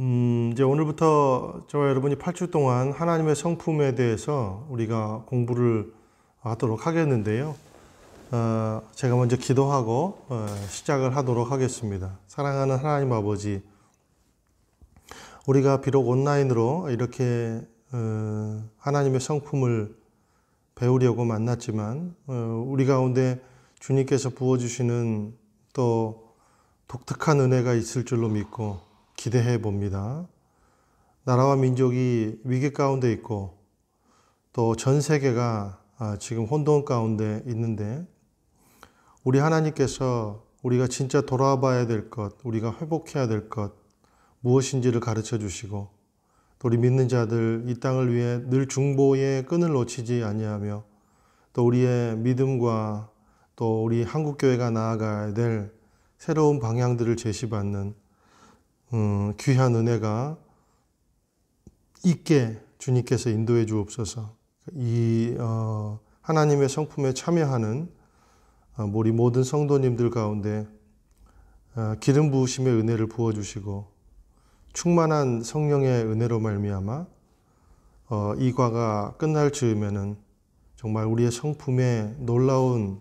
이제 오늘부터 저와 여러분이 8주 동안 하나님의 성품에 대해서 우리가 공부를 하도록 하겠는데요. 제가 먼저 기도하고 시작을 하도록 하겠습니다. 사랑하는 하나님 아버지, 우리가 비록 온라인으로 이렇게 하나님의 성품을 배우려고 만났지만 우리 가운데 주님께서 부어주시는 또 독특한 은혜가 있을 줄로 믿고 기대해 봅니다. 나라와 민족이 위기 가운데 있고 또 전 세계가 지금 혼돈 가운데 있는데 우리 하나님께서 우리가 진짜 돌아봐야 될 것, 우리가 회복해야 될 것 무엇인지를 가르쳐 주시고 또 우리 믿는 자들 이 땅을 위해 늘 중보의 끈을 놓치지 아니하며 또 우리의 믿음과 또 우리 한국교회가 나아가야 될 새로운 방향들을 제시받는 귀한 은혜가 있게 주님께서 인도해 주옵소서. 이 하나님의 성품에 참여하는 우리 모든 성도님들 가운데 기름 부으심의 은혜를 부어주시고 충만한 성령의 은혜로 말미암아 이 과가 끝날 즈음에는 정말 우리의 성품에 놀라운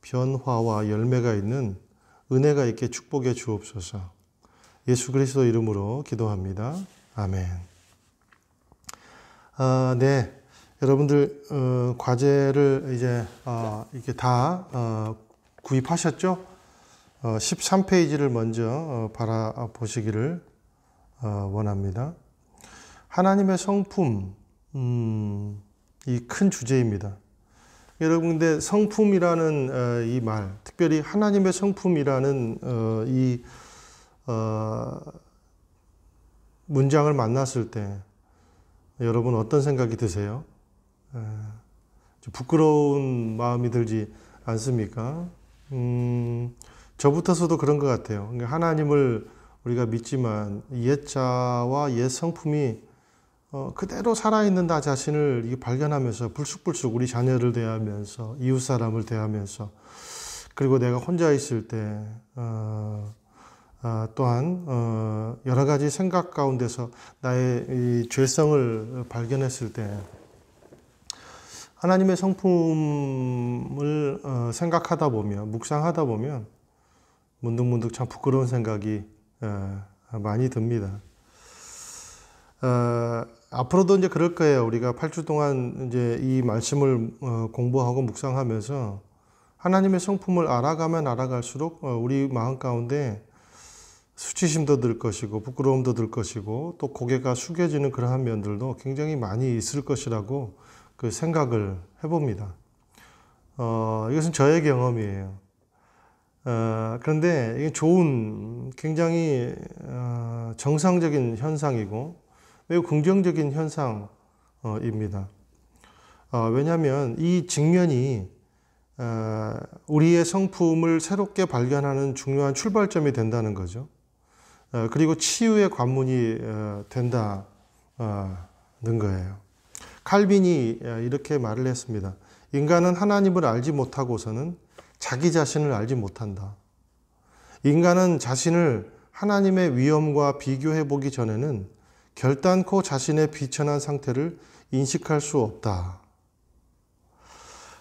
변화와 열매가 있는 은혜가 있게 축복해 주옵소서. 예수 그리스도 이름으로 기도합니다. 아멘. 네, 여러분들 과제를 이제 이렇게 다 구입하셨죠? 13페이지를 먼저 바라보시기를 원합니다. 하나님의 성품, 이 큰 주제입니다. 여러분, 근데 성품이라는 이 말, 특별히 하나님의 성품이라는 이 문장을 만났을 때 여러분 어떤 생각이 드세요? 좀 부끄러운 마음이 들지 않습니까? 저부터서도 그런 것 같아요. 하나님을 우리가 믿지만 옛자와 옛 성품이 그대로 살아있는 나 자신을 발견하면서 불쑥불쑥 우리 자녀를 대하면서 이웃 사람을 대하면서 그리고 내가 혼자 있을 때 또한 여러 가지 생각 가운데서 나의 이 죄성을 발견했을 때 하나님의 성품을 생각하다 보면 묵상하다 보면 문득문득 참 부끄러운 생각이 많이 듭니다. 앞으로도 이제 그럴 거예요. 우리가 8주 동안 이제 이 말씀을 공부하고 묵상하면서 하나님의 성품을 알아가면 알아갈수록 우리 마음 가운데 수치심도 들 것이고 부끄러움도 들 것이고 또 고개가 숙여지는 그러한 면들도 굉장히 많이 있을 것이라고 그 생각을 해봅니다. 이것은 저의 경험이에요. 그런데 이게 좋은 굉장히 정상적인 현상이고 매우 긍정적인 현상입니다. 왜냐하면 이 직면이 우리의 성품을 새롭게 발견하는 중요한 출발점이 된다는 거죠. 그리고 치유의 관문이 된다는 거예요. 칼빈이 이렇게 말을 했습니다. 인간은 하나님을 알지 못하고서는 자기 자신을 알지 못한다. 인간은 자신을 하나님의 위엄과 비교해 보기 전에는 결단코 자신의 비천한 상태를 인식할 수 없다.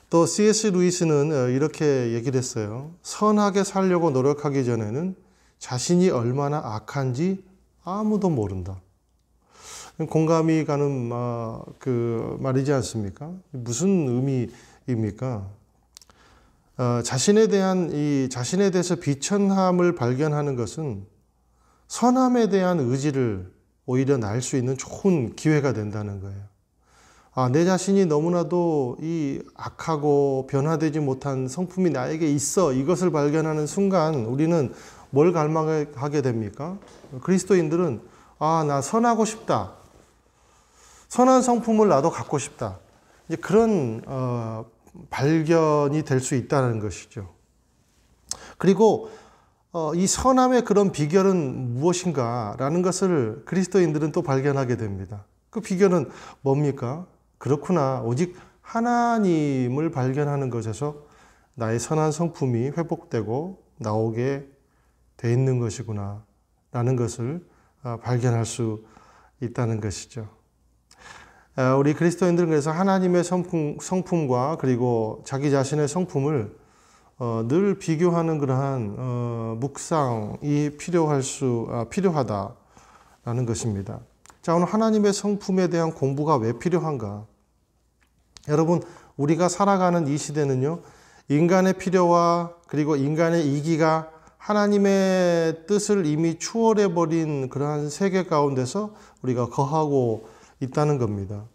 또 C.S. 루이스는 이렇게 얘기를 했어요. 선하게 살려고 노력하기 전에는 자신이 얼마나 악한지 아무도 모른다. 공감이 가는 그 말이지 않습니까? 무슨 의미입니까? 자신에 대해서 비천함을 발견하는 것은 선함에 대한 의지를 오히려 날 수 있는 좋은 기회가 된다는 거예요. 내 자신이 너무나도 이 악하고 변화되지 못한 성품이 나에게 있어. 이것을 발견하는 순간 우리는 뭘 갈망하게 됩니까? 그리스도인들은 나 선하고 싶다. 선한 성품을 나도 갖고 싶다. 이제 그런 발견이 될 수 있다는 것이죠. 그리고 이 선함의 그런 비결은 무엇인가라는 것을 그리스도인들은 또 발견하게 됩니다. 그 비결은 뭡니까? 그렇구나. 오직 하나님을 발견하는 것에서 나의 선한 성품이 회복되고 나오게 돼 있는 것이구나 라는 것을 발견할 수 있다는 것이죠. 우리 그리스도인들은 그래서 하나님의 성품과 그리고 자기 자신의 성품을 늘 비교하는 그러한 묵상이 필요하다라는 것입니다. 자, 오늘 하나님의 성품에 대한 공부가 왜 필요한가? 여러분, 우리가 살아가는 이 시대는요, 인간의 필요와 그리고 인간의 이기가 하나님의 뜻을 이미 추월해버린 그러한 세계 가운데서 우리가 거하고 있다는 겁니다.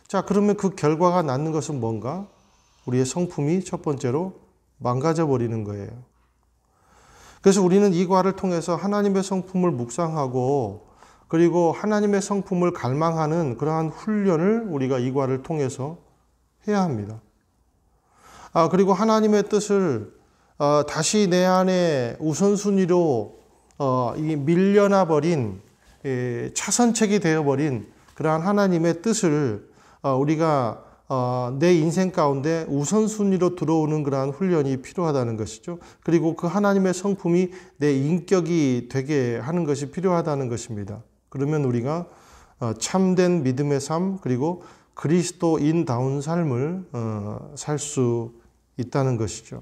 자, 그러면 그 결과가 낳는 것은 뭔가? 우리의 성품이 첫 번째로 망가져 버리는 거예요. 그래서 우리는 이 과를 통해서 하나님의 성품을 묵상하고 그리고 하나님의 성품을 갈망하는 그러한 훈련을 우리가 이 과를 통해서 해야 합니다. 그리고 하나님의 뜻을 다시 내 안에 우선순위로 밀려나 버린 차선책이 되어버린 그러한 하나님의 뜻을 우리가 내 인생 가운데 우선순위로 들어오는 그러한 훈련이 필요하다는 것이죠. 그리고 그 하나님의 성품이 내 인격이 되게 하는 것이 필요하다는 것입니다. 그러면 우리가 참된 믿음의 삶 그리고 그리스도인다운 삶을 살 수 있다는 것이죠.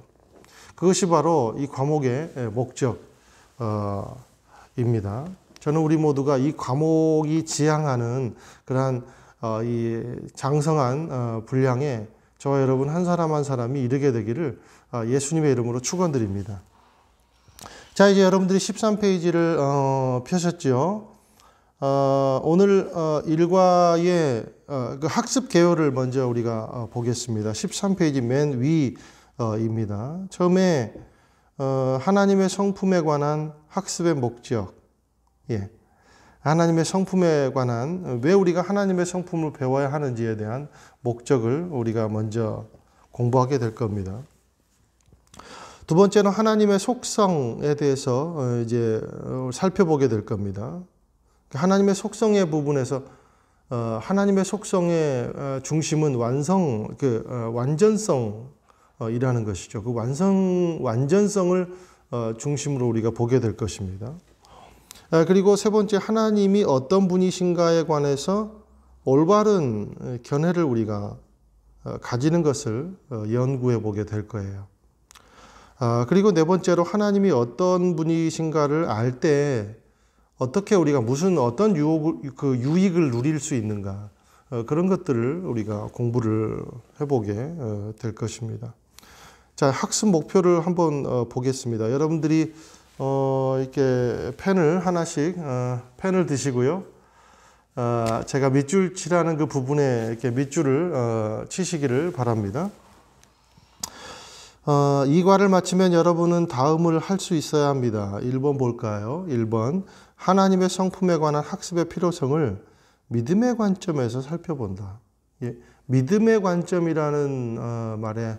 그것이 바로 이 과목의 목적입니다. 저는 우리 모두가 이 과목이 지향하는 그러한 이 장성한 분량에 저와 여러분 한 사람 한 사람이 이르게 되기를 예수님의 이름으로 축원드립니다. 자, 이제 여러분들이 13페이지를 펴셨죠? 오늘 일과의 그 학습 개요를 먼저 우리가 보겠습니다. 13페이지 맨 위입니다. 처음에 하나님의 성품에 관한 학습의 목적, 하나님의 성품에 관한 왜 우리가 하나님의 성품을 배워야 하는지에 대한 목적을 우리가 먼저 공부하게 될 겁니다. 두 번째는 하나님의 속성에 대해서 이제 살펴보게 될 겁니다. 하나님의 속성의 부분에서 하나님의 속성의 중심은 완전성이라는 것이죠. 그 완전성을 중심으로 우리가 보게 될 것입니다. 그리고 세 번째, 하나님이 어떤 분이신가에 관해서 올바른 견해를 우리가 가지는 것을 연구해 보게 될 거예요. 그리고 네 번째로, 하나님이 어떤 분이신가를 알 때 어떻게 우리가 어떤 유익을 누릴 수 있는가, 그런 것들을 우리가 공부를 해보게 될 것입니다. 자, 학습 목표를 한번 보겠습니다. 여러분들이 이렇게 펜을 하나씩 펜을 드시고요. 제가 밑줄 치라는 그 부분에 이렇게 밑줄을 치시기를 바랍니다. 이 과를 마치면 여러분은 다음을 할 수 있어야 합니다. 1번 볼까요? 1번, 하나님의 성품에 관한 학습의 필요성을 믿음의 관점에서 살펴본다. 믿음의 관점이라는 말에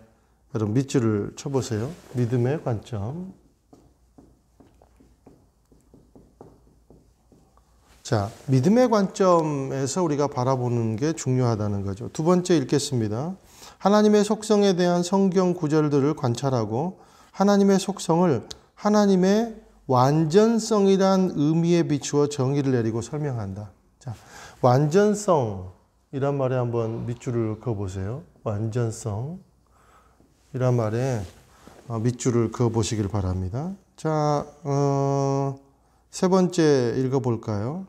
여러분 밑줄을 쳐보세요. 믿음의 관점. 자, 믿음의 관점에서 우리가 바라보는 게 중요하다는 거죠. 두 번째 읽겠습니다. 하나님의 속성에 대한 성경 구절들을 관찰하고 하나님의 속성을 하나님의 완전성이란 의미에 비추어 정의를 내리고 설명한다. 자, 완전성이란 말에 한번 밑줄을 그어보세요. 완전성 이란 말에 밑줄을 그어보시길 바랍니다. 자, 세 번째 읽어볼까요?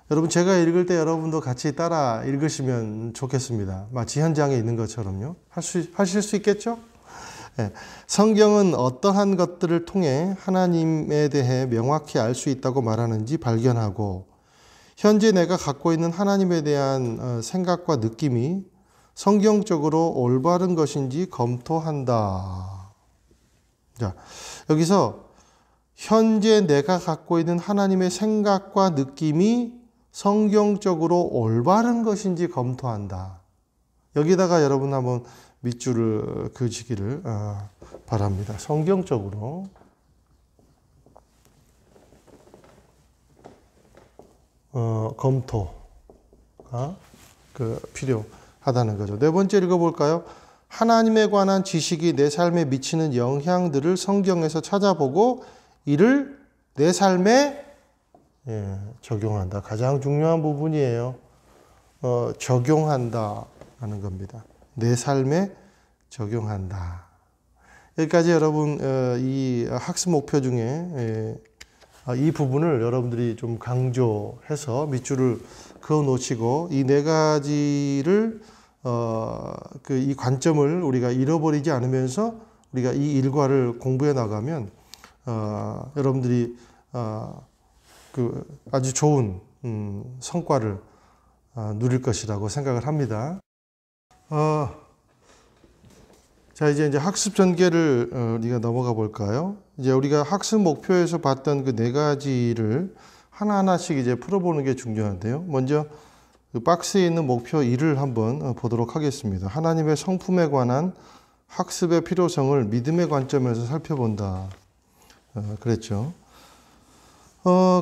여러분, 제가 읽을 때 여러분도 같이 따라 읽으시면 좋겠습니다. 마치 현장에 있는 것처럼요. 하실 수 있겠죠? 네. 성경은 어떠한 것들을 통해 하나님에 대해 명확히 알 수 있다고 말하는지 발견하고, 현재 내가 갖고 있는 하나님에 대한 생각과 느낌이 성경적으로 올바른 것인지 검토한다. 자, 여기서 현재 내가 갖고 있는 하나님의 생각과 느낌이 성경적으로 올바른 것인지 검토한다. 여기다가 여러분 한번 밑줄을 그으시기를 바랍니다. 성경적으로. 검토가 필요하다는 거죠. 네 번째 읽어볼까요? 하나님에 관한 지식이 내 삶에 미치는 영향들을 성경에서 찾아보고 이를 내 삶에 예, 적용한다. 가장 중요한 부분이에요. 적용한다 하는 겁니다. 내 삶에 적용한다. 여기까지 여러분 이 학습 목표 중에 이 부분을 여러분들이 좀 강조해서 밑줄을 그어 놓으시고 이 네 가지를 이 관점을 우리가 잃어버리지 않으면서 우리가 이 일과를 공부해 나가면 여러분들이 아주 좋은 성과를 누릴 것이라고 생각을 합니다. 자, 이제 학습 전개를 우리가 넘어가 볼까요? 이제 우리가 학습 목표에서 봤던 그 네 가지를 하나하나씩 이제 풀어보는 게 중요한데요. 먼저 그 박스에 있는 목표 1을 한번 보도록 하겠습니다. 하나님의 성품에 관한 학습의 필요성을 믿음의 관점에서 살펴본다. 그랬죠.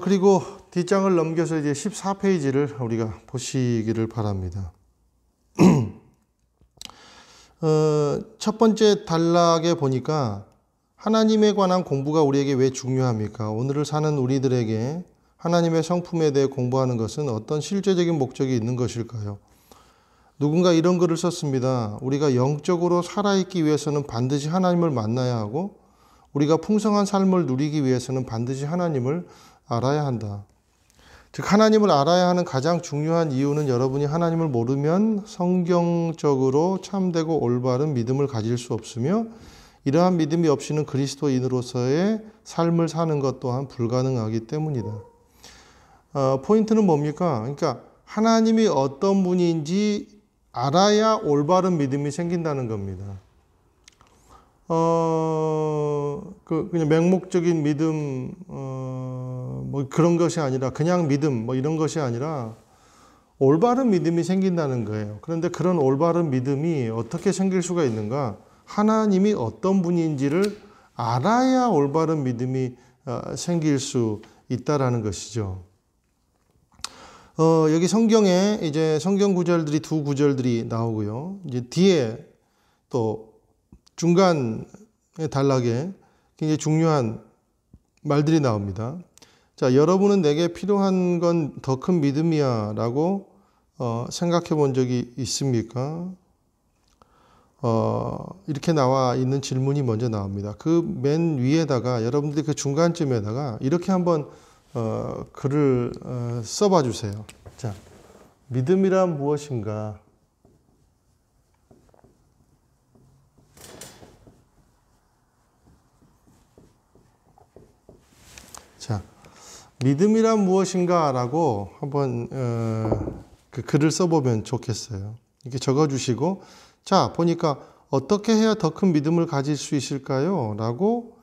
그리고 뒷장을 넘겨서 이제 14페이지를 우리가 보시기를 바랍니다. 첫 번째 단락에 보니까 하나님에 관한 공부가 우리에게 왜 중요합니까? 오늘을 사는 우리들에게 하나님의 성품에 대해 공부하는 것은 어떤 실제적인 목적이 있는 것일까요? 누군가 이런 글을 썼습니다. 우리가 영적으로 살아있기 위해서는 반드시 하나님을 만나야 하고 우리가 풍성한 삶을 누리기 위해서는 반드시 하나님을 알아야 한다. 즉 하나님을 알아야 하는 가장 중요한 이유는 여러분이 하나님을 모르면 성경적으로 참되고 올바른 믿음을 가질 수 없으며 이러한 믿음이 없이는 그리스도인으로서의 삶을 사는 것 또한 불가능하기 때문이다. 포인트는 뭡니까? 그러니까 하나님이 어떤 분인지 알아야 올바른 믿음이 생긴다는 겁니다. 그냥 맹목적인 믿음, 뭐 그런 것이 아니라 그냥 믿음, 뭐 이런 것이 아니라 올바른 믿음이 생긴다는 거예요. 그런데 그런 올바른 믿음이 어떻게 생길 수가 있는가? 하나님이 어떤 분인지를 알아야 올바른 믿음이 생길 수 있다라는 것이죠. 여기 성경에 이제 성경 구절들이 두 구절들이 나오고요. 이제 뒤에 또 중간 단락에 굉장히 중요한 말들이 나옵니다. 자, 여러분은 내게 필요한 건 더 큰 믿음이야 라고 생각해 본 적이 있습니까? 이렇게 나와 있는 질문이 먼저 나옵니다. 그 맨 위에다가 여러분들이 그 중간쯤에다가 이렇게 한번 글을 써봐 주세요. 자, 믿음이란 무엇인가? 자, 믿음이란 무엇인가? 라고 한번 그 글을 써보면 좋겠어요. 이렇게 적어주시고, 자, 보니까 어떻게 해야 더 큰 믿음을 가질 수 있을까요? 라고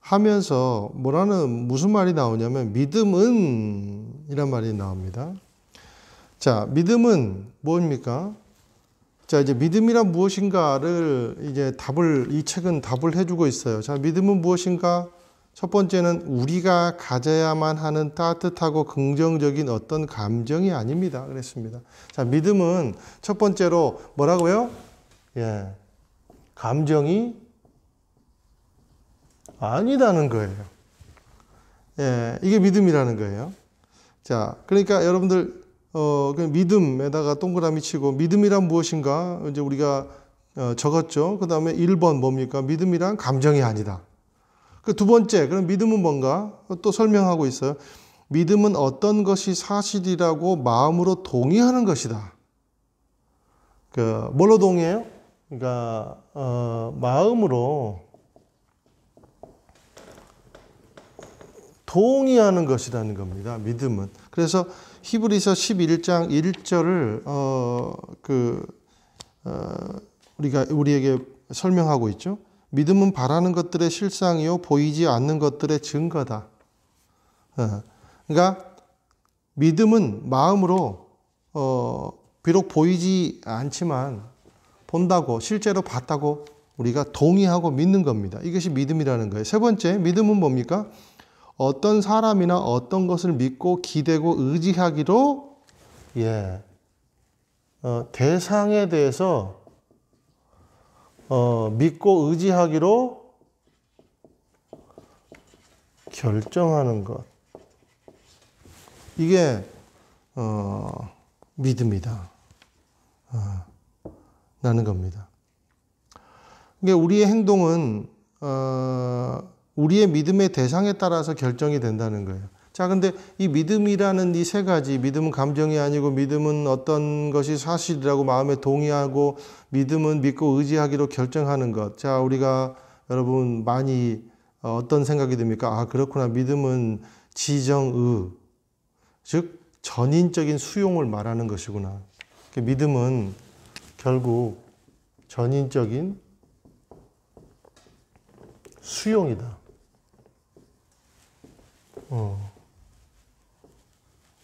하면서 무슨 말이 나오냐면 믿음은 이란 말이 나옵니다. 자, 믿음은 뭡니까? 자, 이제 믿음이란 무엇인가를 이제 이 책은 답을 해주고 있어요. 자, 믿음은 무엇인가? 첫 번째는 우리가 가져야만 하는 따뜻하고 긍정적인 어떤 감정이 아닙니다. 그랬습니다. 자, 믿음은 첫 번째로 뭐라고요? 예, 감정이 아니다는 거예요. 예, 이게 믿음이라는 거예요. 자, 그러니까 여러분들 그 믿음에다가 동그라미 치고 믿음이란 무엇인가 이제 우리가 적었죠. 그 다음에 1번 뭡니까? 믿음이란 감정이 아니다. 그 두 번째, 그럼 믿음은 뭔가? 또 설명하고 있어요. 믿음은 어떤 것이 사실이라고 마음으로 동의하는 것이다. 뭘로 동의해요? 그러니까 마음으로 동의하는 것이라는 겁니다. 믿음은. 그래서 히브리서 11장 1절을 우리에게 설명하고 있죠. 믿음은 바라는 것들의 실상이요 보이지 않는 것들의 증거다. 그러니까 믿음은 마음으로 비록 보이지 않지만 본다고 실제로 봤다고 우리가 동의하고 믿는 겁니다. 이것이 믿음이라는 거예요. 세 번째, 믿음은 뭡니까? 어떤 사람이나 어떤 것을 믿고 기대고 의지하기로 대상에 대해서 믿고 의지하기로 결정하는 것. 이게 믿음이다 라는 겁니다. 이게 우리의 행동은 우리의 믿음의 대상에 따라서 결정이 된다는 거예요. 자, 근데 이 믿음이라는 이 세 가지, 믿음은 감정이 아니고 믿음은 어떤 것이 사실이라고 마음에 동의하고 믿음은 믿고 의지하기로 결정하는 것. 자, 우리가 여러분 많이 어떤 생각이 듭니까? 아, 그렇구나. 믿음은 지정의, 즉 전인적인 수용을 말하는 것이구나. 믿음은 결국 전인적인 수용이다.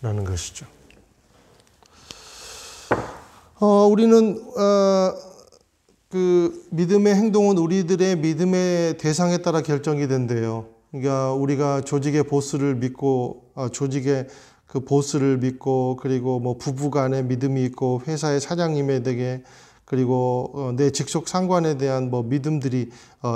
라는 것이죠. 우리는 그 믿음의 행동은 우리들의 믿음의 대상에 따라 결정이 된대요. 그러니까 우리가 조직의 보스를 믿고 조직의 그 보스를 믿고 그리고 뭐 부부간의 믿음이 있고 회사의 사장님에게 그리고 내 직속 상관에 대한 뭐 믿음들이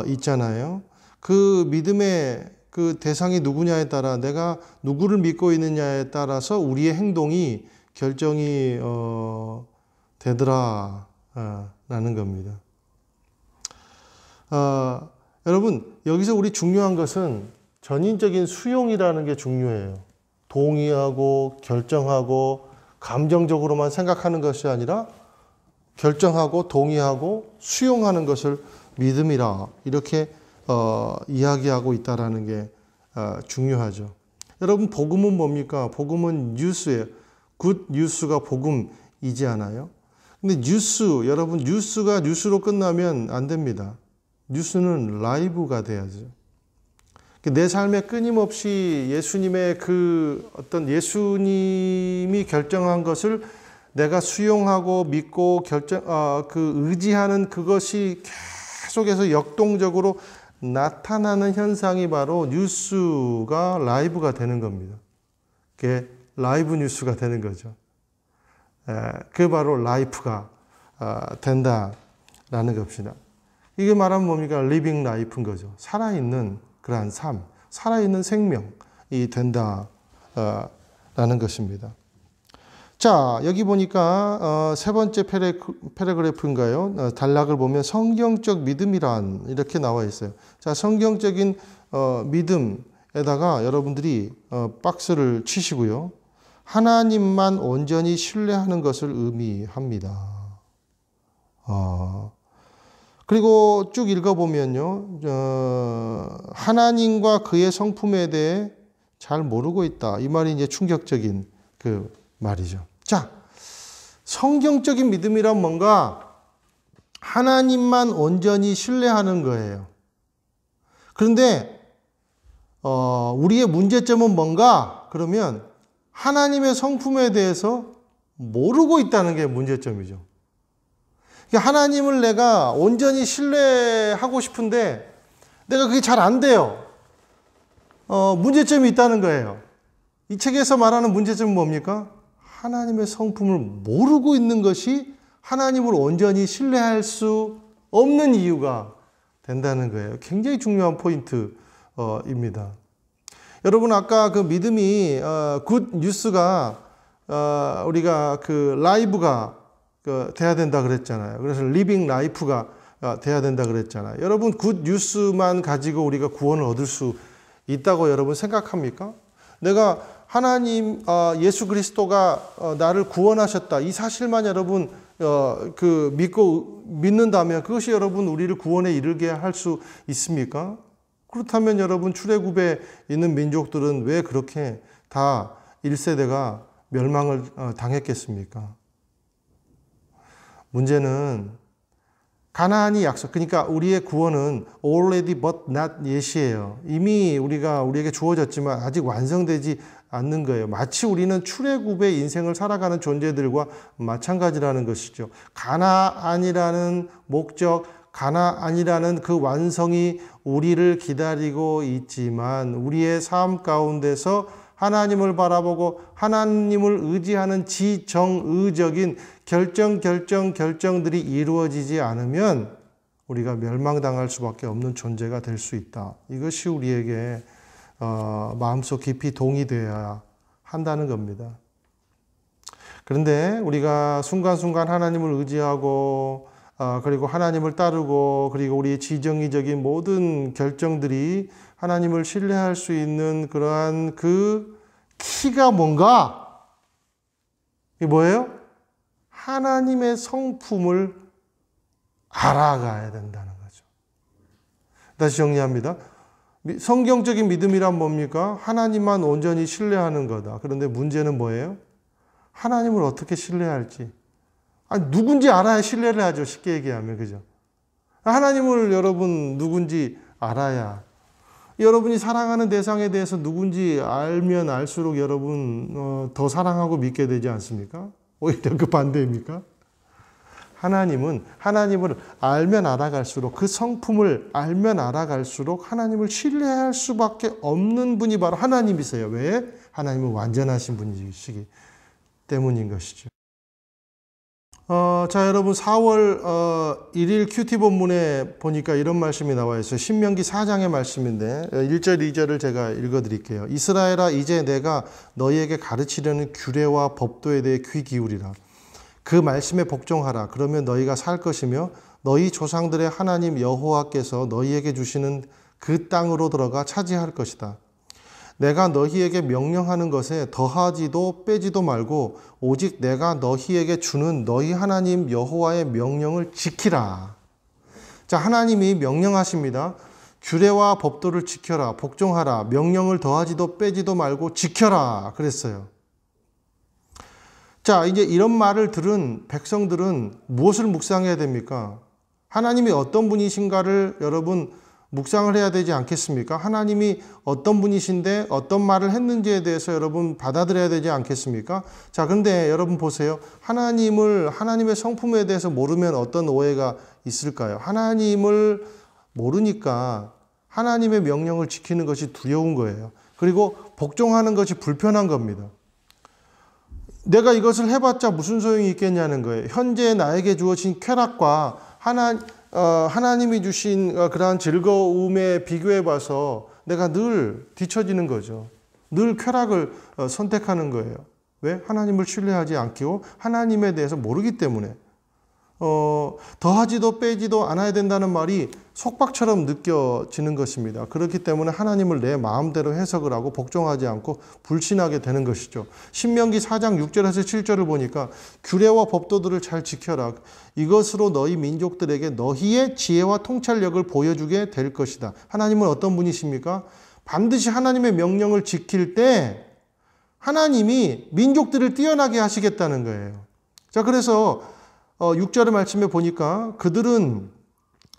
있잖아요. 그 믿음의 그 대상이 누구냐에 따라 내가 누구를 믿고 있느냐에 따라서 우리의 행동이 결정이 되더라 라는 겁니다. 여러분 여기서 우리 중요한 것은 전인적인 수용이라는 게 중요해요. 동의하고 결정하고 감정적으로만 생각하는 것이 아니라 결정하고 동의하고 수용하는 것을 믿음이라 이렇게 이야기하고 있다라는 게 중요하죠. 여러분 복음은 뭡니까? 복음은 뉴스예요. 굿 뉴스가 복음이지 않아요? 근데 뉴스, 여러분 뉴스가 뉴스로 끝나면 안 됩니다. 뉴스는 라이브가 돼야죠. 내 삶에 끊임없이 예수님의 그 어떤 예수님이 결정한 것을 내가 수용하고 믿고 의지하는 그것이 계속해서 역동적으로 나타나는 현상이 바로 뉴스가 라이브가 되는 겁니다. 그게 라이브 뉴스가 되는 거죠. 그게 바로 라이프가 된다라는 것입니다. 이게 말하면 뭡니까? 리빙 라이프인 거죠. 살아있는 그러한 삶, 살아있는 생명이 된다라는 것입니다. 자, 여기 보니까 세 번째 패러그래프인가요? 단락을 보면 성경적 믿음이란 이렇게 나와 있어요. 자, 성경적인 믿음에다가 여러분들이 박스를 치시고요. 하나님만 온전히 신뢰하는 것을 의미합니다. 그리고 쭉 읽어보면요. 하나님과 그의 성품에 대해 잘 모르고 있다. 이 말이 이제 충격적인 그 말이죠. 자, 성경적인 믿음이란 뭔가 하나님만 온전히 신뢰하는 거예요. 그런데 우리의 문제점은 뭔가? 그러면 하나님의 성품에 대해서 모르고 있다는 게 문제점이죠. 하나님을 내가 온전히 신뢰하고 싶은데 내가 그게 잘 안 돼요. 문제점이 있다는 거예요. 이 책에서 말하는 문제점은 뭡니까? 하나님의 성품을 모르고 있는 것이 하나님을 온전히 신뢰할 수 없는 이유가 된다는 거예요. 굉장히 중요한 포인트입니다. 여러분 아까 그 믿음이 굿 뉴스가 우리가 그 라이브가 돼야 된다 그랬잖아요. 그래서 리빙 라이프가 돼야 된다 그랬잖아요. 여러분 굿 뉴스만 가지고 우리가 구원을 얻을 수 있다고 여러분 생각합니까? 내가 하나님 예수 그리스도가 나를 구원하셨다. 이 사실만 여러분 믿는다면 그것이 여러분 우리를 구원에 이르게 할 수 있습니까? 그렇다면 여러분 출애굽에 있는 민족들은 왜 그렇게 다 1세대가 멸망을 당했겠습니까? 문제는 가나안이 약속, 그러니까 우리의 구원은 already but not yet이에요. 이미 우리에게 주어졌지만 아직 완성되지 않는 거예요. 마치 우리는 출애굽의 인생을 살아가는 존재들과 마찬가지라는 것이죠. 가나안이라는 목적, 가나안이라는 그 완성이 우리를 기다리고 있지만 우리의 삶 가운데서 하나님을 바라보고 하나님을 의지하는 지정의적인 결정들이 이루어지지 않으면 우리가 멸망당할 수밖에 없는 존재가 될 수 있다. 이것이 우리에게 마음속 깊이 동의되어야 한다는 겁니다. 그런데 우리가 순간순간 하나님을 의지하고 그리고 하나님을 따르고 그리고 우리 지정의적인 모든 결정들이 하나님을 신뢰할 수 있는 그러한 그 키가 뭔가? 이게 뭐예요? 하나님의 성품을 알아가야 된다는 거죠. 다시 정리합니다. 성경적인 믿음이란 뭡니까? 하나님만 온전히 신뢰하는 거다. 그런데 문제는 뭐예요? 하나님을 어떻게 신뢰할지. 누군지 알아야 신뢰를 하죠. 쉽게 얘기하면. 그죠? 하나님을 여러분 누군지 알아야. 여러분이 사랑하는 대상에 대해서 누군지 알면 알수록 여러분 더 사랑하고 믿게 되지 않습니까? 오히려 그 반대입니까? 하나님은 하나님을 알면 알아갈수록 그 성품을 알면 알아갈수록 하나님을 신뢰할 수밖에 없는 분이 바로 하나님이세요. 왜? 하나님은 완전하신 분이시기 때문인 것이죠. 자, 여러분 4월 1일 큐티 본문에 보니까 이런 말씀이 나와 있어요. 신명기 4장의 말씀인데 1절 2절을 제가 읽어드릴게요. 이스라엘아 이제 내가 너희에게 가르치려는 규례와 법도에 대해 귀 기울이라. 그 말씀에 복종하라. 그러면 너희가 살 것이며 너희 조상들의 하나님 여호와께서 너희에게 주시는 그 땅으로 들어가 차지할 것이다. 내가 너희에게 명령하는 것에 더하지도 빼지도 말고 오직 내가 너희에게 주는 너희 하나님 여호와의 명령을 지키라. 자, 하나님이 명령하십니다. 규례와 법도를 지켜라. 복종하라. 명령을 더하지도 빼지도 말고 지켜라. 그랬어요. 자, 이제 이런 말을 들은 백성들은 무엇을 묵상해야 됩니까? 하나님이 어떤 분이신가를 여러분 묵상을 해야 되지 않겠습니까? 하나님이 어떤 분이신데 어떤 말을 했는지에 대해서 여러분 받아들여야 되지 않겠습니까? 자, 근데 여러분 보세요. 하나님의 성품에 대해서 모르면 어떤 오해가 있을까요? 하나님을 모르니까 하나님의 명령을 지키는 것이 두려운 거예요. 그리고 복종하는 것이 불편한 겁니다. 내가 이것을 해봤자 무슨 소용이 있겠냐는 거예요. 현재 나에게 주어진 쾌락과 하나님이 주신 그러한 즐거움에 비교해 봐서 내가 늘 뒤처지는 거죠. 늘 쾌락을 선택하는 거예요. 왜? 하나님을 신뢰하지 않고 하나님에 대해서 모르기 때문에. 더하지도 빼지도 않아야 된다는 말이 속박처럼 느껴지는 것입니다. 그렇기 때문에 하나님을 내 마음대로 해석을 하고 복종하지 않고 불신하게 되는 것이죠. 신명기 4장 6절에서 7절을 보니까 규례와 법도들을 잘 지켜라. 이것으로 너희 민족들에게 너희의 지혜와 통찰력을 보여주게 될 것이다. 하나님은 어떤 분이십니까? 반드시 하나님의 명령을 지킬 때 하나님이 민족들을 뛰어나게 하시겠다는 거예요. 자, 그래서 6절의 말씀에 보니까 그들은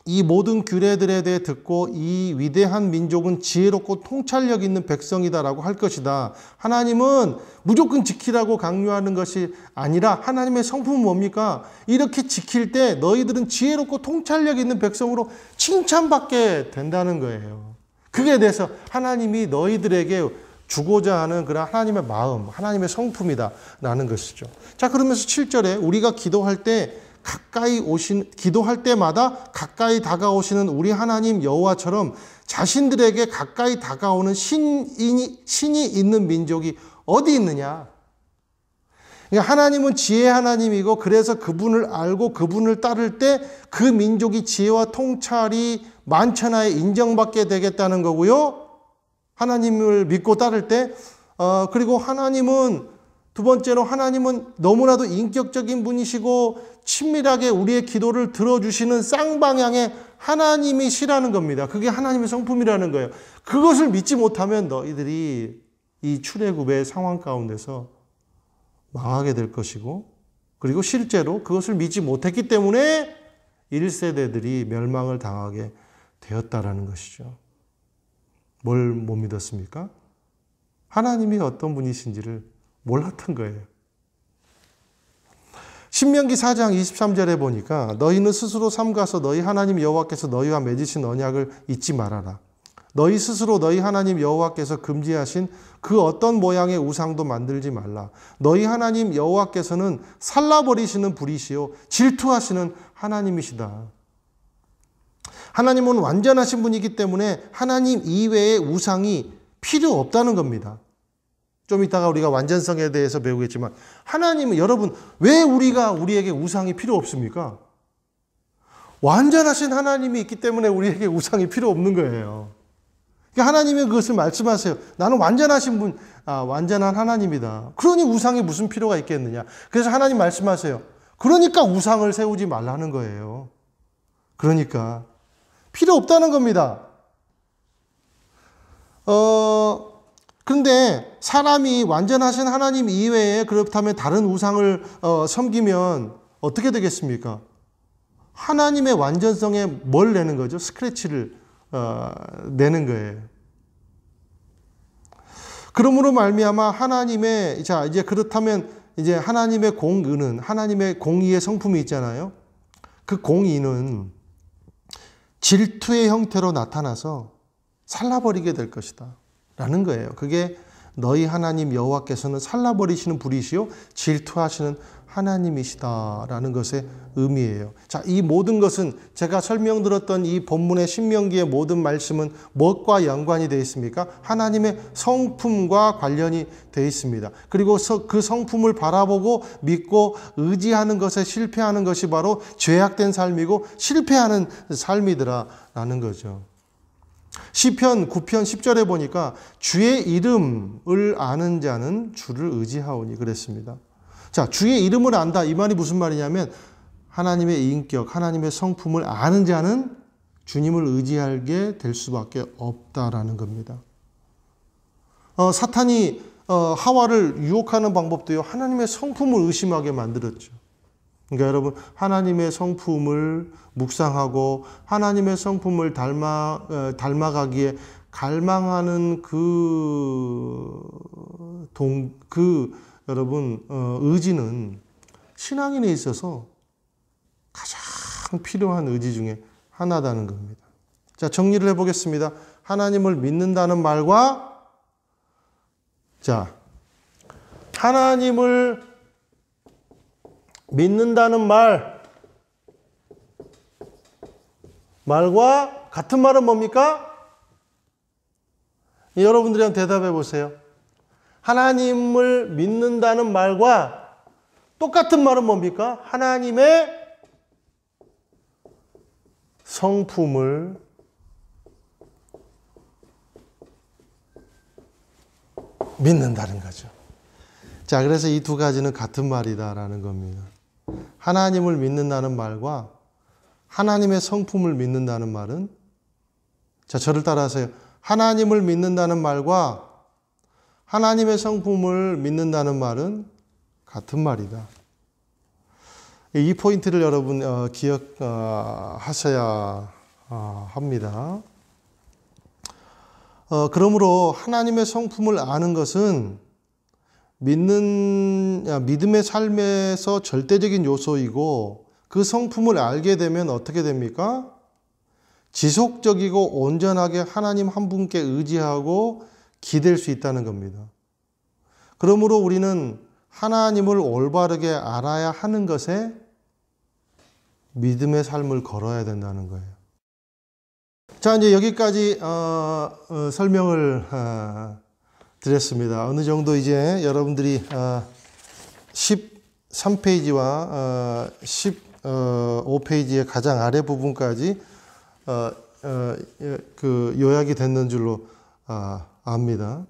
이 모든 규례들에 대해 듣고 이 위대한 민족은 지혜롭고 통찰력 있는 백성이다라고 할 것이다. 하나님은 무조건 지키라고 강요하는 것이 아니라 하나님의 성품은 뭡니까? 이렇게 지킬 때 너희들은 지혜롭고 통찰력 있는 백성으로 칭찬받게 된다는 거예요. 그게 대해서 하나님이 너희들에게 주고자 하는 그런 하나님의 마음, 하나님의 성품이다라는 것이죠. 자, 그러면서 7절에 우리가 기도할 때마다 가까이 다가오시는 우리 하나님 여호와처럼 자신들에게 가까이 다가오는 신이 있는 민족이 어디 있느냐? 그러니까 하나님은 지혜의 하나님이고 그래서 그분을 알고 그분을 따를 때 그 민족이 지혜와 통찰이 만천하에 인정받게 되겠다는 거고요. 하나님을 믿고 따를 때 그리고 하나님은 두 번째로 하나님은 너무나도 인격적인 분이시고 친밀하게 우리의 기도를 들어주시는 쌍방향의 하나님이시라는 겁니다. 그게 하나님의 성품이라는 거예요. 그것을 믿지 못하면 너희들이 이 출애굽의 상황 가운데서 망하게 될 것이고 그리고 실제로 그것을 믿지 못했기 때문에 1세대들이 멸망을 당하게 되었다라는 것이죠. 뭘 못 믿었습니까? 하나님이 어떤 분이신지를 몰랐던 거예요. 신명기 4장 23절에 보니까 너희는 스스로 삼가서 너희 하나님 여호와께서 너희와 맺으신 언약을 잊지 말아라. 너희 스스로 너희 하나님 여호와께서 금지하신 그 어떤 모양의 우상도 만들지 말라. 너희 하나님 여호와께서는 살라버리시는 불이시요 질투하시는 하나님이시다. 하나님은 완전하신 분이기 때문에 하나님 이외의 우상이 필요 없다는 겁니다. 좀 이따가 우리가 완전성에 대해서 배우겠지만 하나님은 여러분 왜 우리에게 우상이 필요 없습니까? 완전하신 하나님이 있기 때문에 우리에게 우상이 필요 없는 거예요. 그러니까 하나님이 그것을 말씀하세요. 나는 완전하신 분, 완전한 하나님이다. 그러니 우상이 무슨 필요가 있겠느냐. 그래서 하나님 말씀하세요. 그러니까 우상을 세우지 말라는 거예요. 그러니까 필요 없다는 겁니다. 그런데 사람이 완전하신 하나님 이외에 그렇다면 다른 우상을 섬기면 어떻게 되겠습니까? 하나님의 완전성에 뭘 내는 거죠? 스크래치를 내는 거예요. 그러므로 말미암아 하나님의 이제 그렇다면 이제 하나님의 공의는 하나님의 공의의 성품이 있잖아요. 그 공의는 질투의 형태로 나타나서 살라버리게 될 것이다 라는 거예요. 그게 너희 하나님 여호와께서는 살라버리시는 분이시요 질투하시는 하나님이시다라는 것의 의미예요. 자, 이 모든 것은 제가 설명드렸던 이 본문의 신명기의 모든 말씀은 무엇과 연관이 되어 있습니까? 하나님의 성품과 관련이 되어 있습니다. 그리고 그 성품을 바라보고 믿고 의지하는 것에 실패하는 것이 바로 죄악된 삶이고 실패하는 삶이더라라는 거죠. 시편 9편 10절에 보니까 주의 이름을 아는 자는 주를 의지하오니 그랬습니다. 자, 주의 이름을 안다. 이 말이 무슨 말이냐면 하나님의 인격, 하나님의 성품을 아는 자는 주님을 의지하게 될 수밖에 없다라는 겁니다. 사탄이 하와를 유혹하는 방법도요. 하나님의 성품을 의심하게 만들었죠. 그러니까 여러분 하나님의 성품을 묵상하고 하나님의 성품을 닮아가기에 갈망하는 여러분 의지는 신앙인에 있어서 가장 필요한 의지 중에 하나다는 겁니다. 자, 정리를 해보겠습니다. 하나님을 믿는다는 말과 하나님을 믿는다는 말과 같은 말은 뭡니까? 여러분들이 한번 대답해 보세요. 하나님을 믿는다는 말과 똑같은 말은 뭡니까? 하나님의 성품을 믿는다는 거죠. 자, 그래서 이 두 가지는 같은 말이다라는 겁니다. 하나님을 믿는다는 말과 하나님의 성품을 믿는다는 말은, 자, 저를 따라하세요. 하나님을 믿는다는 말과 하나님의 성품을 믿는다는 말은 같은 말이다. 이 포인트를 여러분 기억하셔야 합니다. 그러므로 하나님의 성품을 아는 것은 믿음의 삶에서 절대적인 요소이고 그 성품을 알게 되면 어떻게 됩니까? 지속적이고 온전하게 하나님 한 분께 의지하고 기댈 수 있다는 겁니다. 그러므로 우리는 하나님을 올바르게 알아야 하는 것에 믿음의 삶을 걸어야 된다는 거예요. 자, 이제 여기까지 설명을 드렸습니다. 어느 정도 이제 여러분들이 13페이지와 15페이지의 가장 아래 부분까지 요약이 됐는 줄로 압니다.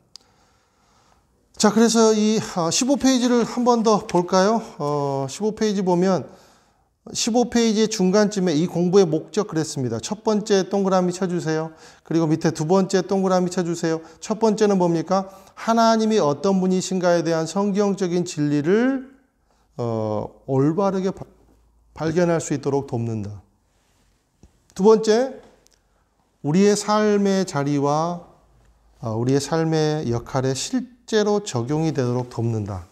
자, 그래서 이 15페이지를 한 번 더 볼까요? 15페이지 보면 15페이지의 중간쯤에 이 공부의 목적 그랬습니다. 첫 번째 동그라미 쳐주세요. 그리고 밑에 두 번째 동그라미 쳐주세요. 첫 번째는 뭡니까? 하나님이 어떤 분이신가에 대한 성경적인 진리를 올바르게 발견할 수 있도록 돕는다. 두 번째, 우리의 삶의 자리와 우리의 삶의 역할에 실제로 적용이 되도록 돕는다.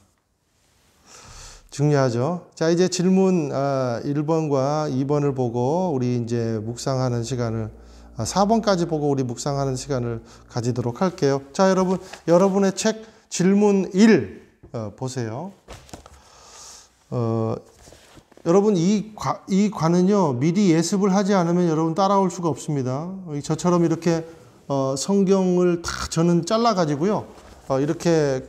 중요하죠. 자, 이제 질문 1번과 2번을 보고 우리 이제 묵상하는 시간을 4번까지 보고 우리 묵상하는 시간을 가지도록 할게요. 자, 여러분의 책 질문 1 보세요. 여러분 이 관은요 미리 예습을 하지 않으면 여러분 따라올 수가 없습니다. 저처럼 이렇게 성경을 다 저는 잘라 가지고요 이렇게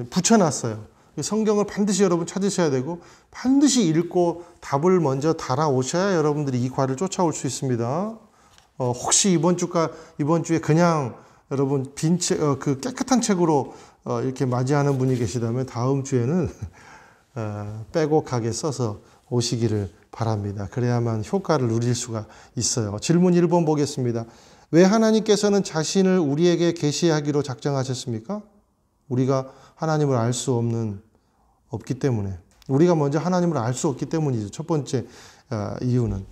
붙여놨어요. 성경을 반드시 여러분 찾으셔야 되고 반드시 읽고 답을 먼저 달아오셔야 여러분들이 이 과를 쫓아올 수 있습니다. 혹시 이번 주에 그냥 여러분 깨끗한 책으로 이렇게 맞이하는 분이 계시다면 다음 주에는 빼곡하게 써서 오시기를 바랍니다. 그래야만 효과를 누릴 수가 있어요. 질문 1번 보겠습니다. 왜 하나님께서는 자신을 우리에게 계시하기로 작정하셨습니까? 우리가 하나님을 알 수 없기 때문에. 우리가 먼저 하나님을 알 수 없기 때문이죠. 첫 번째 이유는.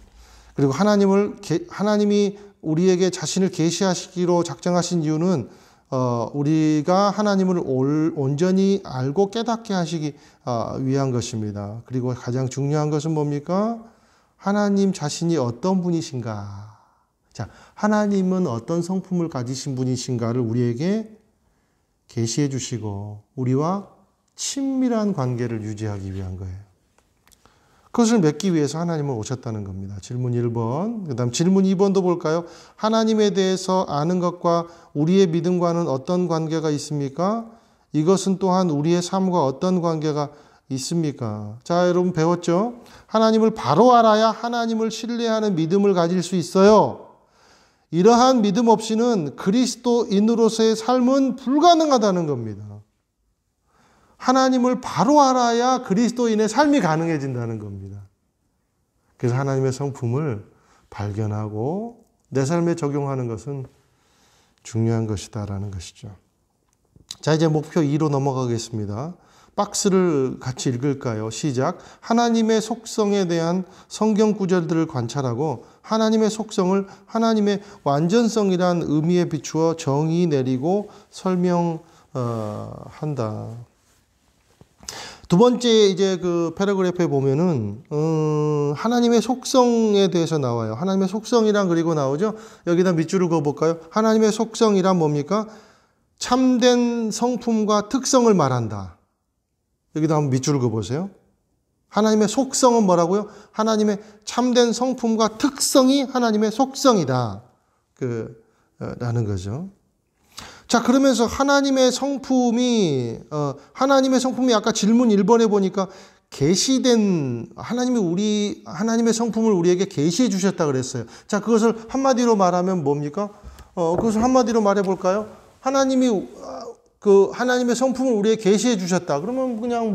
그리고 하나님이 우리에게 자신을 계시하시기로 작정하신 이유는 우리가 하나님을 온전히 알고 깨닫게 하시기 위한 것입니다. 그리고 가장 중요한 것은 뭡니까? 하나님 자신이 어떤 분이신가? 자, 하나님은 어떤 성품을 가지신 분이신가를 우리에게 계시해 주시고 우리와 친밀한 관계를 유지하기 위한 거예요. 그것을 맺기 위해서 하나님은 오셨다는 겁니다. 질문 1번. 그 다음 질문 2번도 볼까요? 하나님에 대해서 아는 것과 우리의 믿음과는 어떤 관계가 있습니까? 이것은 또한 우리의 삶과 어떤 관계가 있습니까? 자, 여러분 배웠죠? 하나님을 바로 알아야 하나님을 신뢰하는 믿음을 가질 수 있어요. 이러한 믿음 없이는 그리스도인으로서의 삶은 불가능하다는 겁니다. 하나님을 바로 알아야 그리스도인의 삶이 가능해진다는 겁니다. 그래서 하나님의 성품을 발견하고 내 삶에 적용하는 것은 중요한 것이다라는 것이죠. 자, 이제 목표 2로 넘어가겠습니다. 박스를 같이 읽을까요? 시작. 하나님의 속성에 대한 성경 구절들을 관찰하고 하나님의 속성을 하나님의 완전성이란 의미에 비추어 정의 내리고 설명한다. 두 번째 이제 패러그래프에 보면은 하나님의 속성에 대해서 나와요. 하나님의 속성이란 그리고 나오죠. 여기다 밑줄을 그어볼까요? 하나님의 속성이란 뭡니까? 참된 성품과 특성을 말한다. 여기다 한번 밑줄을 그어보세요. 하나님의 속성은 뭐라고요? 하나님의 참된 성품과 특성이 하나님의 속성이다. 라는 거죠. 자, 그러면서 하나님의 성품이 아까 질문 1번에 보니까 계시된 하나님의 성품을 우리에게 계시해 주셨다 그랬어요. 자, 그것을 한마디로 말하면 뭡니까? 그것을 한마디로 말해 볼까요? 하나님의 성품을 우리에게 계시해 주셨다. 그러면 그냥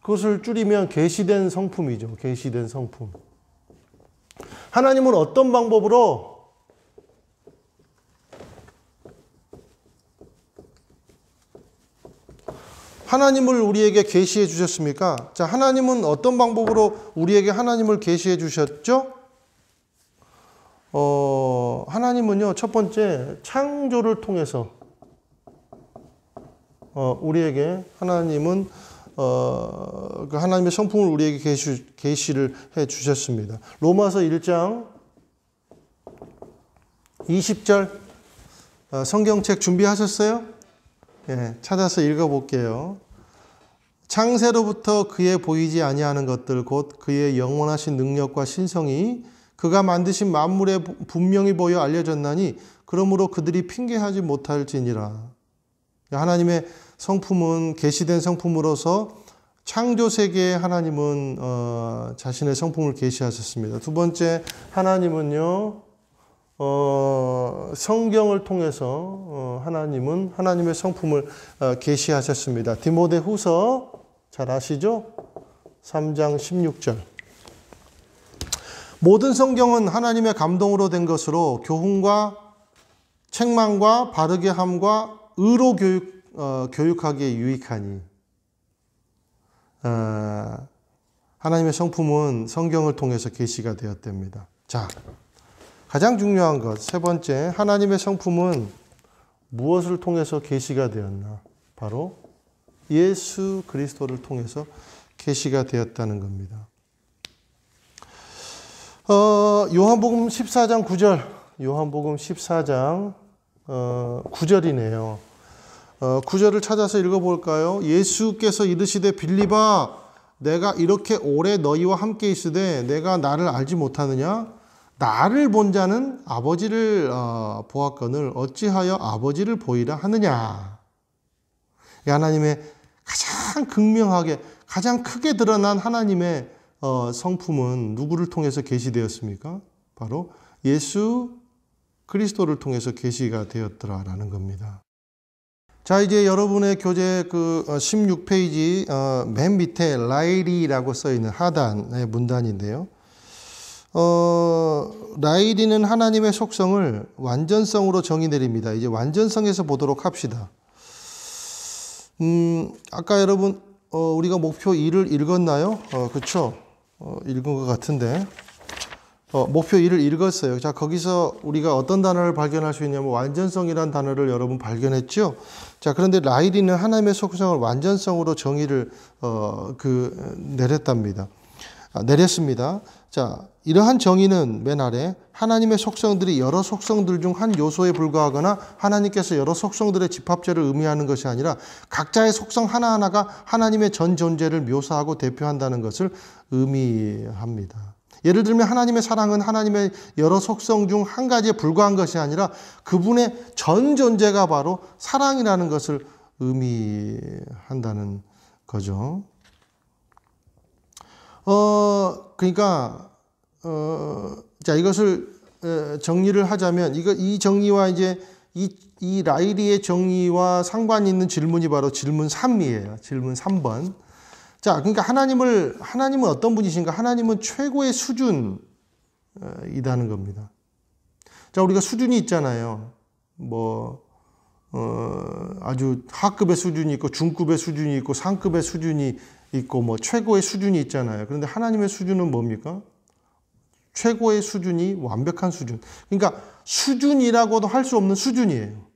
그것을 줄이면 계시된 성품이죠. 계시된 성품. 하나님은 어떤 방법으로 하나님을 우리에게 계시해 주셨습니까? 자, 하나님은 어떤 방법으로 우리에게 하나님을 계시해 주셨죠? 하나님은요, 첫 번째, 창조를 통해서, 우리에게, 하나님은, 하나님의 성품을 우리에게 계시를 해 주셨습니다. 로마서 1장 20절, 성경책 준비하셨어요? 예, 찾아서 읽어볼게요. 창세로부터 그의 보이지 아니하는 것들 곧 그의 영원하신 능력과 신성이 그가 만드신 만물에 분명히 보여 알려졌나니 그러므로 그들이 핑계하지 못할지니라. 하나님의 성품은 계시된 성품으로서 창조 세계에 하나님은 자신의 성품을 계시하셨습니다. 두 번째, 하나님은요 성경을 통해서 하나님은 하나님의 성품을 계시하셨습니다. 디모데후서 잘 아시죠? 3장 16절. 모든 성경은 하나님의 감동으로 된 것으로 교훈과 책망과 바르게 함과 의로 교육하기에 유익하니. 하나님의 성품은 성경을 통해서 계시가 되었답니다. 자, 가장 중요한 것, 세 번째, 하나님의 성품은 무엇을 통해서 계시가 되었나? 바로 예수 그리스도를 통해서 계시가 되었다는 겁니다. 요한복음 14장 9절, 요한복음 14장 9절이네요. 9절을 찾아서 읽어볼까요? 예수께서 이르시되 빌립아, 내가 이렇게 오래 너희와 함께 있으되 내가 나를 알지 못하느냐? 나를 본 자는 아버지를 보았거늘 어찌하여 아버지를 보이라 하느냐. 하나님의 가장 극명하게, 가장 크게 드러난 하나님의 성품은 누구를 통해서 계시되었습니까? 바로 예수 그리스도를 통해서 계시가 되었더라라는 겁니다. 자, 이제 여러분의 교재 16페이지 맨 밑에 라일이라고 써있는 하단의 문단인데요. 라일이는 하나님의 속성을 완전성으로 정의 내립니다. 이제 완전성에서 보도록 합시다. 아까 여러분 우리가 목표 2를 읽었나요? 그렇죠? 읽은 것 같은데 목표 2를 읽었어요. 자, 거기서 우리가 어떤 단어를 발견할 수 있냐면 완전성이라는 단어를 여러분 발견했죠? 자, 그런데 라일이는 하나님의 속성을 완전성으로 정의를 내렸습니다. 자, 이러한 정의는 맨 아래 하나님의 속성들이 여러 속성들 중 한 요소에 불과하거나 하나님께서 여러 속성들의 집합체를 의미하는 것이 아니라 각자의 속성 하나하나가 하나님의 전 존재를 묘사하고 대표한다는 것을 의미합니다. 예를 들면 하나님의 사랑은 하나님의 여러 속성 중 한 가지에 불과한 것이 아니라 그분의 전 존재가 바로 사랑이라는 것을 의미한다는 거죠. 그러니까 자, 이것을 정리를 하자면 이 정리와 이제 이 라일이의 정리와 상관이 있는 질문이 바로 질문 3이에요. 질문 3번. 자, 그러니까 하나님은 어떤 분이신가? 하나님은 최고의 수준이라는 겁니다. 자, 우리가 수준이 있잖아요. 아주 하급의 수준이 있고, 중급의 수준이 있고, 상급의 수준이 있고, 최고의 수준이 있잖아요. 그런데 하나님의 수준은 뭡니까? 최고의 수준이 완벽한 수준. 그러니까 수준이라고도 할 수 없는 수준이에요.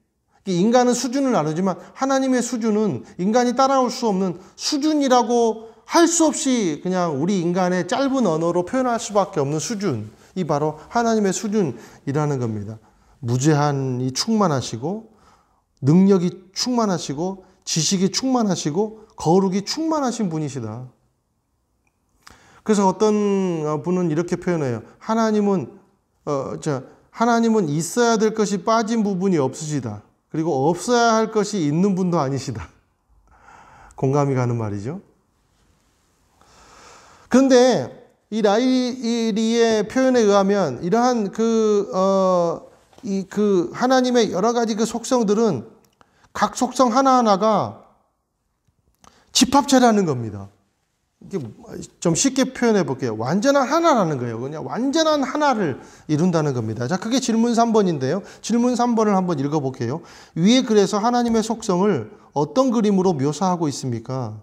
인간은 수준을 나누지만 하나님의 수준은 인간이 따라올 수 없는 수준이라고 할 수 없이 그냥 우리 인간의 짧은 언어로 표현할 수밖에 없는 수준이 바로 하나님의 수준이라는 겁니다. 무제한이 충만하시고 능력이 충만하시고 지식이 충만하시고 거룩이 충만하신 분이시다. 그래서 어떤 분은 이렇게 표현해요. 하나님은 있어야 될 것이 빠진 부분이 없으시다. 그리고 없어야 할 것이 있는 분도 아니시다. 공감이 가는 말이죠. 그런데 이 라일이의 표현에 의하면 이러한 하나님의 여러 가지 그 속성들은 각 속성 하나하나가 집합체라는 겁니다. 좀 쉽게 표현해 볼게요. 완전한 하나라는 거예요. 그냥 완전한 하나를 이룬다는 겁니다. 자, 그게 질문 3번인데요. 질문 3번을 한번 읽어볼게요. 위에 그래서 하나님의 속성을 어떤 그림으로 묘사하고 있습니까?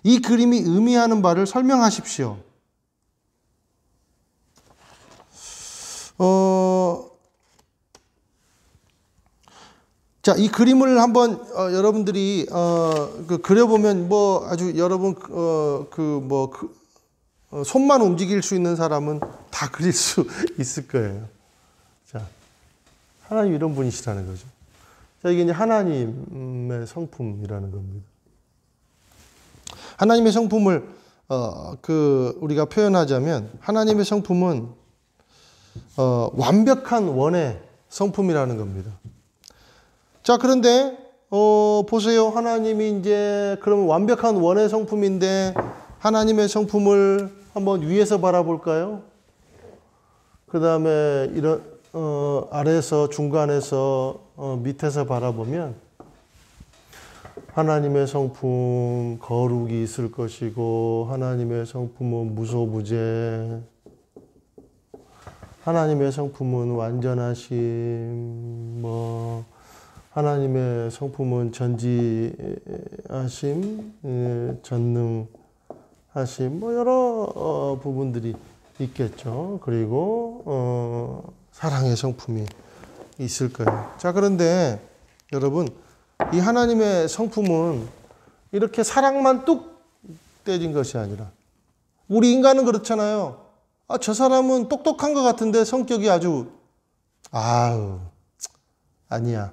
이 그림이 의미하는 바를 설명하십시오. 자, 이 그림을 한번 여러분들이 그려보면 아주 여러분 손만 움직일 수 있는 사람은 다 그릴 수 있을 거예요. 자, 하나님 이런 분이시라는 거죠. 자, 이게 이제 하나님의 성품이라는 겁니다. 하나님의 성품을 우리가 표현하자면 하나님의 성품은 완벽한 원의 성품이라는 겁니다. 자, 그런데 보세요. 하나님이 이제 그러면 완벽한 원의 성품인데 하나님의 성품을 한번 위에서 바라볼까요? 그 다음에 이런 아래에서 중간에서 밑에서 바라보면 하나님의 성품 거룩이 있을 것이고 하나님의 성품은 무소부재, 하나님의 성품은 완전하심, 하나님의 성품은 전지하심, 전능하심, 여러 부분들이 있겠죠. 그리고 사랑의 성품이 있을 거예요. 자, 그런데 여러분, 이 하나님의 성품은 이렇게 사랑만 뚝 떼진 것이 아니라 우리 인간은 그렇잖아요. 저 사람은 똑똑한 것 같은데 성격이 아니야.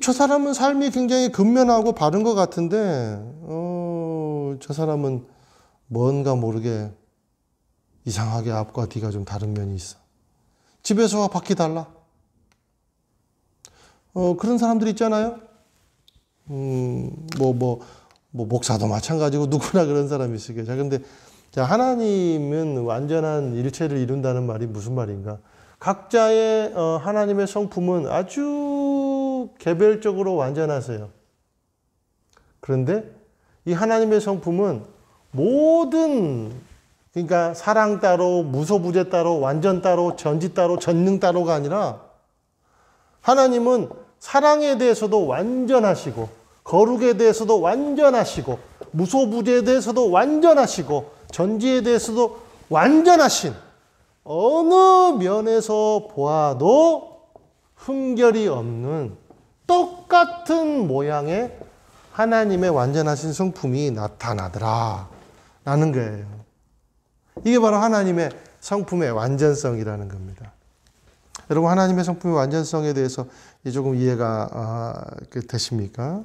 저 사람은 삶이 굉장히 근면하고 바른 것 같은데 저 사람은 뭔가 모르게 이상하게 앞과 뒤가 좀 다른 면이 있어. 집에서와 밖이 달라. 그런 사람들 있잖아요. 목사도 마찬가지고 누구나 그런 사람이 있을 거예요. 자, 근데 자, 하나님은 완전한 일체를 이룬다는 말이 무슨 말인가? 각자의 하나님의 성품은 아주 개별적으로 완전하세요. 그런데 이 하나님의 성품은 모든, 그러니까 사랑 따로, 무소부재 따로, 완전 따로, 전지 따로, 전능 따로가 아니라 하나님은 사랑에 대해서도 완전하시고, 거룩에 대해서도 완전하시고, 무소부재에 대해서도 완전하시고, 전지에 대해서도 완전하신, 어느 면에서 보아도 흠결이 없는 똑같은 모양의 하나님의 완전하신 성품이 나타나더라 라는 거예요. 이게 바로 하나님의 성품의 완전성이라는 겁니다. 여러분, 하나님의 성품의 완전성에 대해서 조금 이해가 되십니까?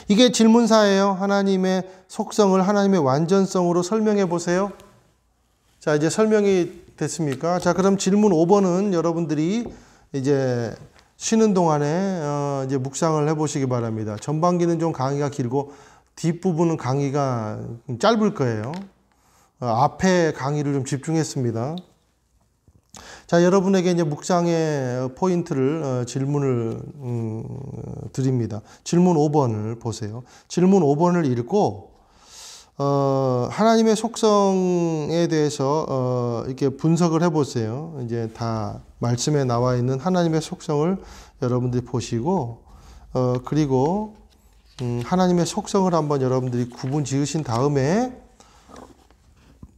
이게 질문사예요. 하나님의 속성을 하나님의 완전성으로 설명해 보세요. 자, 이제 설명이 됐습니까? 자, 그럼 질문 5번은 여러분들이 이제 쉬는 동안에 이제 묵상을 해보시기 바랍니다. 전반기는 좀 강의가 길고 뒷부분은 강의가 짧을 거예요. 앞에 강의를 좀 집중했습니다. 자, 여러분에게 이제 묵상의 포인트를 질문을 드립니다. 질문 5번을 보세요. 질문 5번을 읽고 하나님의 속성에 대해서 이렇게 분석을 해보세요. 이제 다 말씀에 나와 있는 하나님의 속성을 여러분들이 보시고 그리고 하나님의 속성을 한번 여러분들이 구분 지으신 다음에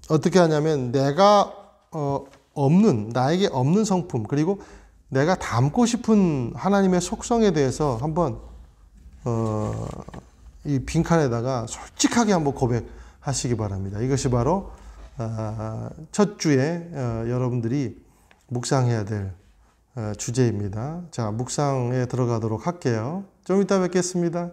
어떻게 하냐면 내가 나에게 없는 성품, 그리고 내가 닮고 싶은 하나님의 속성에 대해서 한번 이 빈칸에다가 솔직하게 한번 고백하시기 바랍니다. 이것이 바로 첫 주에 여러분들이 묵상해야 될 주제입니다. 자, 묵상에 들어가도록 할게요. 좀 이따 뵙겠습니다.